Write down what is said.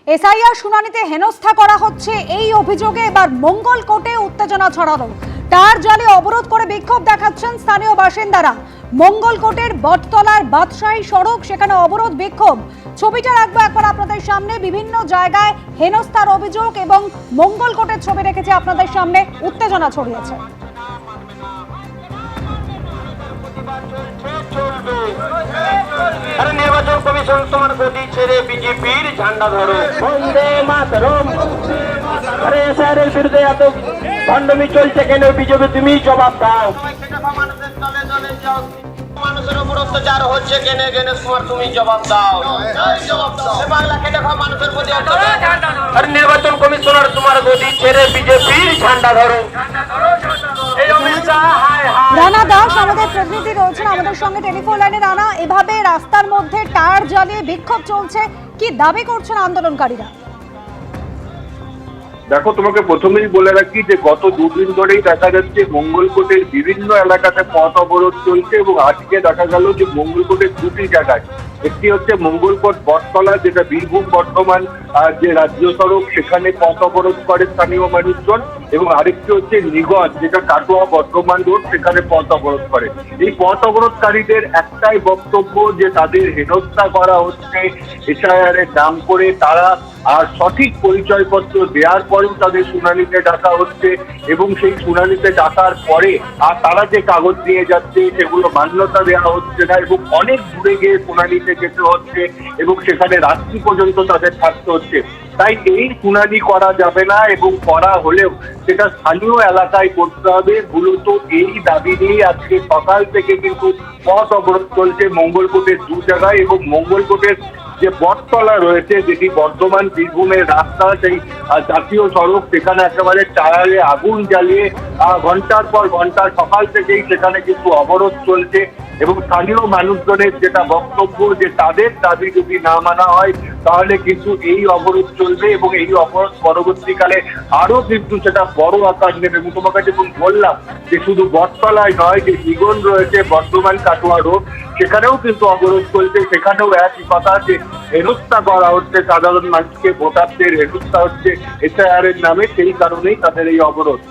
SIR শুনানিতে হেনস্থা করা হচ্ছে এই অভিযোগে এবার মঙ্গলকোটে উত্তেজনা ছড়ালো। টায়ার জালে অবরোধ করে বিক্ষোভ দেখাচ্ছেন স্থানীয় বাসিন্দারা। মঙ্গলকোটের বটতলার বাদশাহী সড়ক, সেখানে অবরোধ বিক্ষোভ। ছবিটা রাখবো একবার আপনাদের সামনে। বিভিন্ন জায়গায় হেনস্থার অভিযোগ এবং মঙ্গলকোটের ছবি রেখেছে আপনাদের সামনে। উত্তেজনা ছড়িয়েছে। নির্বাচন কমিশন তোমার গদি ছেড়ে বিজেপির ঝান্ডা ধরো, বন্দে মাতরম। আরে এসআইআরের বিরুদ্ধে এত ভণ্ডামি চলছে কেন? বিজেপি তুমি জবাব দাও। মানুষের দলে দলে যাও, মানুষের উপর অত্যাচার হচ্ছে কেনে কেনে তোমার তুমি জবাব দাও। বাংলা খেটে খাওয়া মানুষের প্রতি আরে নির্বাচন কমিশনার তোমার গদি ছেড়ে বিজেপির ঝান্ডা ধরো। রানা দাস আমাদের প্রতিনিধি রয়েছেন আমাদের সঙ্গে টেলিফোন লাইনে। রানা, এভাবে রাস্তার মধ্যে টায়ার জ্বালিয়ে বিক্ষোভ চলছে, কি দাবি করছেন আন্দোলনকারীরা? দেখো, তোমাকে প্রথমেই বলে রাখি যে গত দুদিন ধরেই দেখা যাচ্ছে মঙ্গলকোটের বিভিন্ন এলাকাতে পথ অবরোধ চলছে এবং আজকে দেখা গেল যে মঙ্গলকোটের দুটি জায়গায়, একটি হচ্ছে মঙ্গলকোট বটতলা, যেটা বীরভূম বর্ধমান যে রাজ্য সড়ক, সেখানে পথ অবরোধ করে স্থানীয় মানুষজন, এবং আরেকটি হচ্ছে নিগঞ্জ, যেটা কাটোয়া বর্ধমান রোড, সেখানে পথ অবরোধ করে। এই পথ অবরোধকারীদের একটাই বক্তব্য যে তাদের হেনস্থা করা হচ্ছে এসআইআর এর নাম করে। তারা আর সঠিক পরিচয়পত্র দেওয়ার পরেও তাদের শুনানিতে ডাকা হচ্ছে, এবং সেই শুনানিতে ডাকার পরে আর তারা যে কাগজ নিয়ে যাচ্ছে সেগুলো মান্যতা দেওয়া হচ্ছে না, এবং অনেক দূরে গিয়ে শুনানিতে যেতে হচ্ছে এবং সেখানে রাত্রি পর্যন্ত তাদের থাকতে হচ্ছে। তাই এই শুনানি করা যাবে না, এবং করা হলেও সেটা স্থানীয় এলাকায় করতে হবে। মূলত এই দাবি নিয়ে আজকে সকাল থেকে কিন্তু পথ অবরোধ চলছে মঙ্গলকোটের দু জায়গায়, এবং মঙ্গলকোটের যে বটতলা রয়েছে, যেটি বর্ধমান বীরভূমের রাস্তা, সেই জাতীয় সড়ক, সেখানে একেবারে টায়ারে আগুন জ্বালিয়ে ঘন্টার পর ঘন্টা সকাল থেকেই সেখানে কিন্তু অবরোধ চলছে। এবং স্থানীয় মানুষজনের যেটা বক্তব্য যে তাদের দাবি যদি না মানা হয় তাহলে কিন্তু এই অবরোধ চলবে, এবং এই অবরোধ পরবর্তীকালে আরো কিন্তু সেটা বড় আকার নেবে। এবং তোমাকে যেমন বললাম যে শুধু বটতলায় নয়, যে নিগঞ্জ রয়েছে বর্ধমান কাটোয়া রোড, সেখানেও কিন্তু অবরোধ চলছে। সেখানেও একই কথা, যে হেনস্থা করা হচ্ছে সাধারণ মানুষকে, ভোটারদের হেনস্থা হচ্ছে এসআইআর এর নামে, সেই কারণেই তাদের এই অবরোধ।